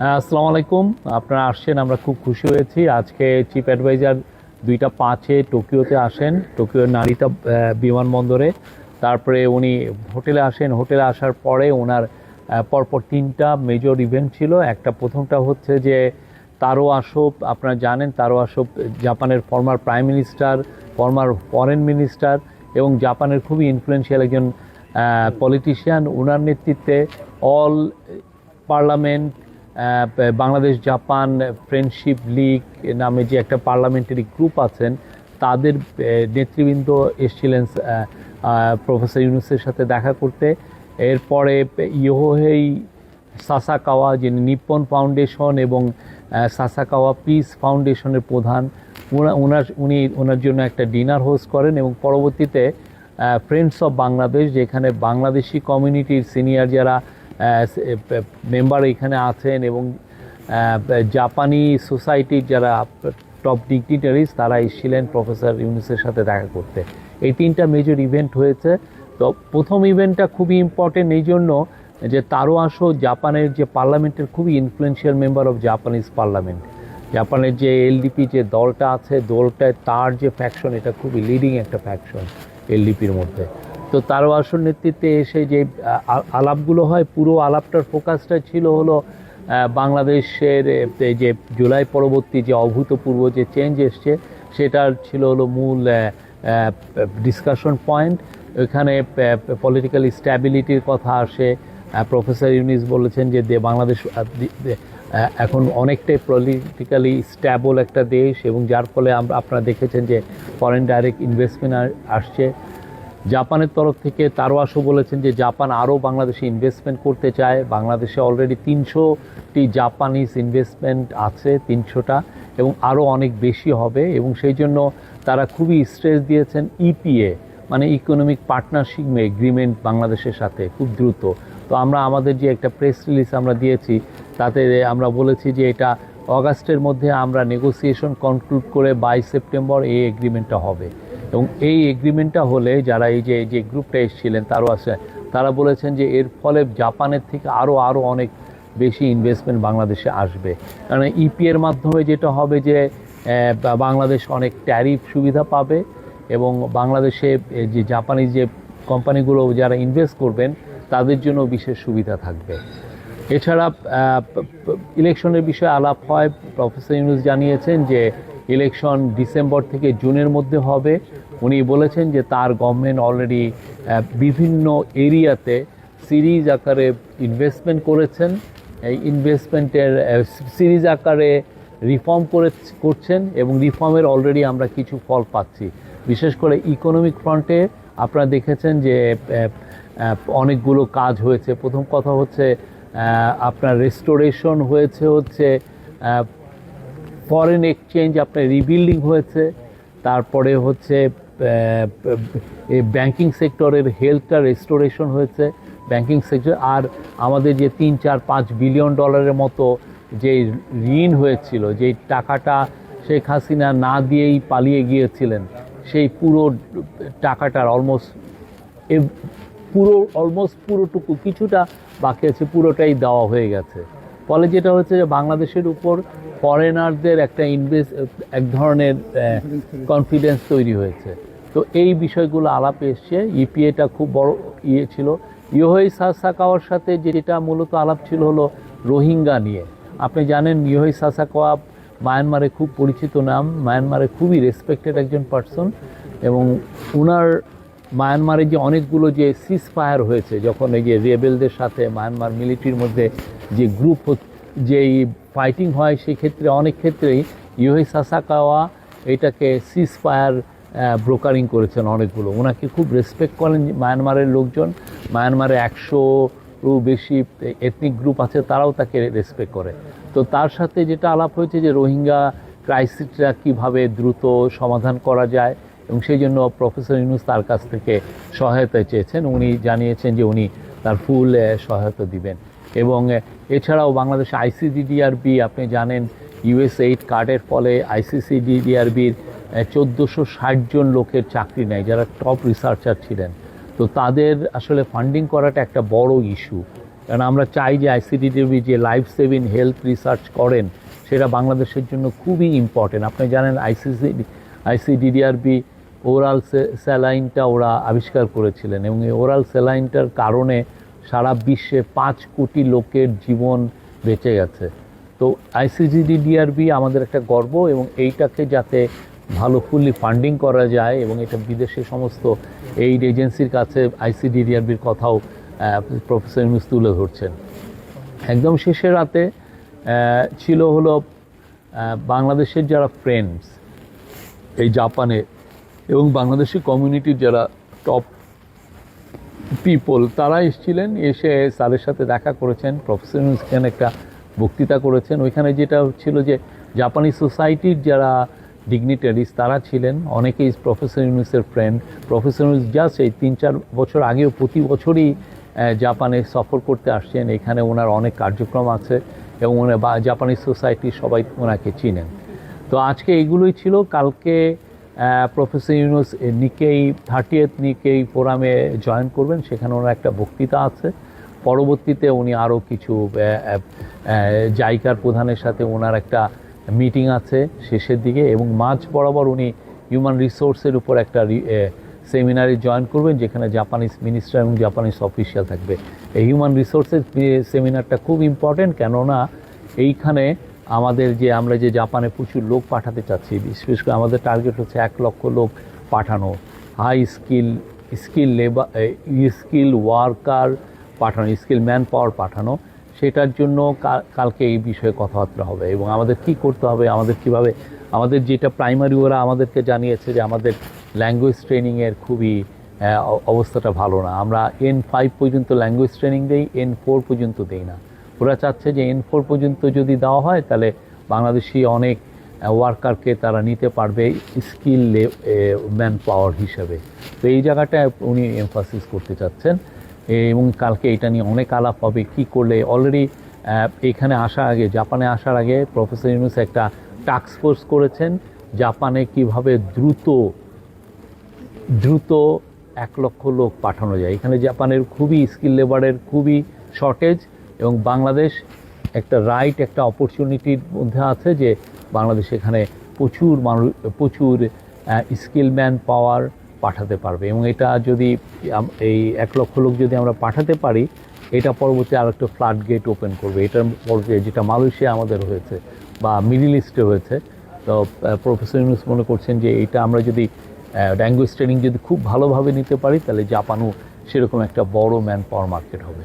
আসসালামু আলাইকুম। আপনারা আসছেন, আমরা খুব খুশি হয়েছি। আজকে চিফ অ্যাডভাইজার 2টা 5-এ টোকিওতে আসেন, টোকিওর নারিতা বিমানবন্দরে। তারপরে উনি হোটেলে আসেন। হোটেলে আসার পরে ওনার পরপর 3টা মেজর ইভেন্ট ছিল। প্রথমটা হচ্ছে যে তারো আসো, আপনারা জানেন তারো আসো জাপানের former prime minister, former foreign minister এবং জাপানের খুবই ইনফ্লুয়েন্সিয়াল একজন পলিটিশিয়ান। ওনার নেতৃত্বে all parliament, Bangladesh Japan friendship League নামে যে একটা পার্লামেন্টারি গ্রুপ আছেন, তাদের নেতৃবৃন্দ এসেছিলেন প্রফেসর ইউনুসের সাথে দেখা করতে। এরপরে ইয়োহেই সাসাকাওয়া, যিনি নিপ্পন ফাউন্ডেশন এবং সাসাকাওয়া পিস ফাউন্ডেশনের প্রধান, ওনার জন্য একটা ডিনার হোস্ট করেন। এবং পরবর্তীতে ফ্রেন্ডস অফ বাংলাদেশ, যেখানে বাংলাদেশি কমিউনিটির সিনিয়র যারা মেম্বার এখানে আছেন এবং জাপানি সোসাইটির যারা টপ ডিগনিটারিজ, তারা এসেছিলেন প্রফেসর ইউনুসের সাথে দেখা করতে। এই 3টা মেজর ইভেন্ট হয়েছে। তো প্রথম ইভেন্টটা খুবই ইম্পর্টেন্ট এই জন্য যে তারো আসো জাপানের যে পার্লামেন্টের খুবই influential member of Japanese parliament. জাপানের যে এলডিপি যে দলটা আছে, দলটায় তার যে ফ্যাকশন, এটা খুবই লিডিং একটা ফ্যাকশন এলডিপির মধ্যে। তো তারও আসল নেতৃত্বে এসে যে আলাপগুলো হয়, পুরো আলাপটার ফোকাসটা ছিল হলো বাংলাদেশের যে জুলাই পরবর্তী যে অভূতপূর্ব যে চেঞ্জ এসছে, সেটার ছিল হলো মূল ডিসকাশন পয়েন্ট। এখানে পলিটিক্যাল স্ট্যাবিলিটির কথা আসে। প্রফেসর ইউনুস বলেছেন যে বাংলাদেশ এখন অনেকটাই পলিটিক্যালি স্ট্যাবল একটা দেশ, এবং যার ফলে আপনারা দেখেছেন যে ফরেন ডাইরেক্ট ইনভেস্টমেন্ট আসছে। জাপানের তরফ থেকে তারও আসো বলেছেন যে জাপান আরও বাংলাদেশে ইনভেস্টমেন্ট করতে চায়। বাংলাদেশে অলরেডি 300টি জাপানিজ ইনভেস্টমেন্ট আছে, 300টা, এবং আরও অনেক বেশি হবে। এবং সেই জন্য তারা খুবই স্ট্রেস দিয়েছেন ইপিএ, মানে ইকোনমিক পার্টনারশিপ এগ্রিমেন্ট বাংলাদেশের সাথে খুব দ্রুত। তো আমরা আমাদের যে একটা প্রেস রিলিজ আমরা দিয়েছি, তাতে আমরা বলেছি যে এটা অগাস্টের মধ্যে আমরা নেগোসিয়েশন কনক্লুড করে 22 সেপ্টেম্বর এই এগ্রিমেন্টটা হবে। এবং এই এগ্রিমেন্টটা হলে যারা এই যে গ্রুপটা এসেছিলেন তারও আছে, তারা বলেছেন যে এর ফলে জাপানের থেকে আরও অনেক বেশি ইনভেস্টমেন্ট বাংলাদেশে আসবে। কারণ ইপিএর মাধ্যমে যেটা হবে যে বাংলাদেশ অনেক ট্যারিফ সুবিধা পাবে, এবং বাংলাদেশে যে জাপানিজ যে কোম্পানিগুলো যারা ইনভেস্ট করবেন তাদের জন্য বিশেষ সুবিধা থাকবে। এছাড়া ইলেকশনের বিষয়ে আলাপ হয়। প্রফেসর ইউনুস জানিয়েছেন যে ইলেকশন ডিসেম্বর থেকে জুনের মধ্যে হবে। উনি বলেছেন যে তার গভর্নমেন্ট অলরেডি বিভিন্ন এরিয়াতে সিরিজ আকারে ইনভেস্টমেন্ট করেছেন। এই ইনভেস্টমেন্টের সিরিজ আকারে রিফর্ম করছেন, এবং রিফর্মের অলরেডি আমরা কিছু ফল পাচ্ছি। বিশেষ করে ইকোনমিক ফ্রন্টে আপনারা দেখেছেন যে অনেকগুলো কাজ হয়েছে। প্রথম কথা হচ্ছে আপনার রেস্টোরেশন হয়েছে, হচ্ছে ফরেন এক্সচেঞ্জ আপনার রিবিল্ডিং হয়েছে। তারপরে হচ্ছে ব্যাংকিং সেক্টরের হেলথটা রেস্টোরেশন হয়েছে, ব্যাংকিং সেক্টর। আর আমাদের যে 3-4-5 বিলিয়ন ডলারের মতো যে ঋণ হয়েছিল, যেই টাকাটা শেখ হাসিনা না দিয়েই পালিয়ে গিয়েছিলেন, সেই পুরো টাকাটার অলমোস্ট পুরোটুকু, কিছুটা বাকি আছে, পুরোটাই দেওয়া হয়ে গেছে। ফলে যেটা হচ্ছে যে বাংলাদেশের উপর ফরেনারদের একটা এক ধরনের কনফিডেন্স তৈরি হয়েছে। তো এই বিষয়গুলো আলাপে এসছে। ইপিএটা খুব বড় ছিল। ইয়োহেই সাসাকাওয়ার সাথে যেটা মূলত আলাপ ছিল হলো রোহিঙ্গা নিয়ে। আপনি জানেন ইয়োহেই সাসাকাওয়া মায়ানমারে খুব পরিচিত নাম, মায়ানমারে খুবই রেসপেক্টেড একজন পার্সন। এবং ওনার মায়ানমারে যে অনেকগুলো যে সিজ ফায়ার হয়েছে, যখন এই যে রেবেলদের সাথে মায়ানমার মিলিটারির মধ্যে যে যেই ফাইটিং হয়, সেক্ষেত্রে অনেক ক্ষেত্রেই ইয়োহেই সাসাকাওয়া এটাকে সিজ ফায়ার ব্রোকারিং করেছেন অনেকগুলো। ওনাকে খুব রেসপেক্ট করেন মায়ানমারের লোকজন। মায়ানমারে 100-রও বেশি এথনিক গ্রুপ আছে, তারাও তাকে রেসপেক্ট করে। তো তার সাথে যেটা আলাপ হয়েছে যে রোহিঙ্গা ক্রাইসিসটা কীভাবে দ্রুত সমাধান করা যায়, এবং সেই জন্য প্রফেসর ইউনুস তার কাছ থেকে সহায়তা চেয়েছেন। উনি জানিয়েছেন যে উনি তার ফুল সহায়তা দিবেন। এবং এছাড়াও বাংলাদেশ আইসিডিডিআরবি, আপনি জানেন ইউএস-8 কার্ডের ফলে আইসিডিডিআরবির 1460 জন লোকের চাকরি নেয়, যারা টপ রিসার্চার ছিলেন। তো তাদের আসলে ফান্ডিং করাটা একটা বড় ইস্যু। কারণ আমরা চাই যে আইসিডিডিআরবি যে লাইফ সেভিং হেলথ রিসার্চ করেন সেটা বাংলাদেশের জন্য খুবই ইম্পর্টেন্ট। আপনি জানেন আইসিডিডিআরবি ওরাল স্যালাইনটা ওরা আবিষ্কার করেছিলেন এবং এই ওরাল স্যালাইনটার কারণে সারা বিশ্বে 5 কোটি লোকের জীবন বেঁচে গেছে। তো আইসিডিডিআরবি আমাদের একটা গর্ব এবং এইটাকে যাতে ভালো ফুললি ফান্ডিং করা যায় এবং এটা বিদেশে সমস্ত এইড এজেন্সির কাছে আইসিডিডিআরবির কথাও প্রফেসর ইউনূস তুলে ধরছেন। একদম শেষের রাতে ছিল হলো বাংলাদেশের যারা ফ্রেন্ডস এই জাপানে এবং বাংলাদেশি কমিউনিটির যারা টপ পিপল তারা এসেছিলেন, এসে স্যারের সাথে দেখা করেছেন। প্রফেসর ইউনূস এখানে একটা বক্তৃতা করেছেন। ওইখানে যেটা ছিল যে জাপানি সোসাইটির যারা ডিগনিটারিজ তারা ছিলেন, অনেকেই প্রফেসর ইউনূসের ফ্রেন্ড। প্রফেসর ইউনূস জাস্ট এই 3-4 বছর আগেও প্রতি বছরই জাপানে সফর করতে আসছেন। এখানে ওনার অনেক কার্যক্রম আছে এবং জাপানি সোসাইটি সবাই ওনাকে চিনেন। তো আজকে এগুলোই ছিল। কালকে প্রফেসর ইউনূস নিকেই 30th নিকেই ফোরামে জয়েন করবেন, সেখানে ওনার একটা বক্তৃতা আছে। পরবর্তীতে উনি আরও কিছু জাইকার প্রধানের সাথে ওনার একটা মিটিং আছে শেষের দিকে, এবং মাঝ বরাবর উনি হিউম্যান রিসোর্সের উপর একটা সেমিনারে জয়েন করবেন যেখানে জাপানিজ মিনিস্টার এবং জাপানিজ অফিসিয়াল থাকবে। এই হিউম্যান রিসোর্সের সেমিনারটা খুব ইম্পর্টেন্ট, কেননা এইখানে আমরা যে জাপানে প্রচুর লোক পাঠাতে চাচ্ছি, বিশেষ করে আমাদের টার্গেট হচ্ছে 1 লক্ষ লোক পাঠানো, হাই স্কিল ওয়ার্কার পাঠানো, স্কিল ম্যান পাওয়ার পাঠানো। সেটার জন্য কালকে এই বিষয়ে কথাবার্তা হবে এবং আমাদের কি করতে হবে, আমাদের কিভাবে, আমাদের যেটা প্রাইমারি ওরা আমাদেরকে জানিয়েছে যে আমাদের ল্যাঙ্গুয়েজ ট্রেনিংয়ের খুবই অবস্থাটা ভালো না। আমরা N5 পর্যন্ত ল্যাঙ্গুয়েজ ট্রেনিং দেই, N4 পর্যন্ত দেই না। ওরা চাচ্ছে যে N4 পর্যন্ত যদি দেওয়া হয় তাহলে বাংলাদেশি অনেক ওয়ার্কারকে তারা নিতে পারবে স্কিল ম্যান পাওয়ার হিসেবে। তো এই জায়গাটায় উনি এমফাসিস করতে চাচ্ছেন এবং কালকে এটা নিয়ে অনেক আলাপ হবে কী করলে। অলরেডি এখানে জাপানে আসার আগে প্রফেসর ইউনূস একটা টাস্ক ফোর্স করেছেন জাপানে কিভাবে দ্রুত 1 লক্ষ লোক পাঠানো যায়। এখানে জাপানের খুবই স্কিল লেবারের খুবই শর্টেজ এবং বাংলাদেশ একটা অপরচুনিটির মধ্যে আছে যে বাংলাদেশ এখানে প্রচুর স্কিল ম্যান পাওয়ার পাঠাতে পারবে এবং এটা যদি এই 1 লক্ষ লোক যদি আমরা পাঠাতে পারি, এটা পরবর্তী আর একটা ফ্লাড গেট ওপেন করবে। এটার পরে যেটা মালয়েশিয়া আমাদের হয়েছে বা মিডল ইস্টে হয়েছে। তো প্রফেসর ইউনূস মনে করছেন যে এটা আমরা যদি ল্যাঙ্গুয়েজ ট্রেনিং যদি খুব ভালোভাবে নিতে পারি তাহলে জাপানও সেরকম একটা বড় ম্যান পাওয়ার মার্কেট হবে।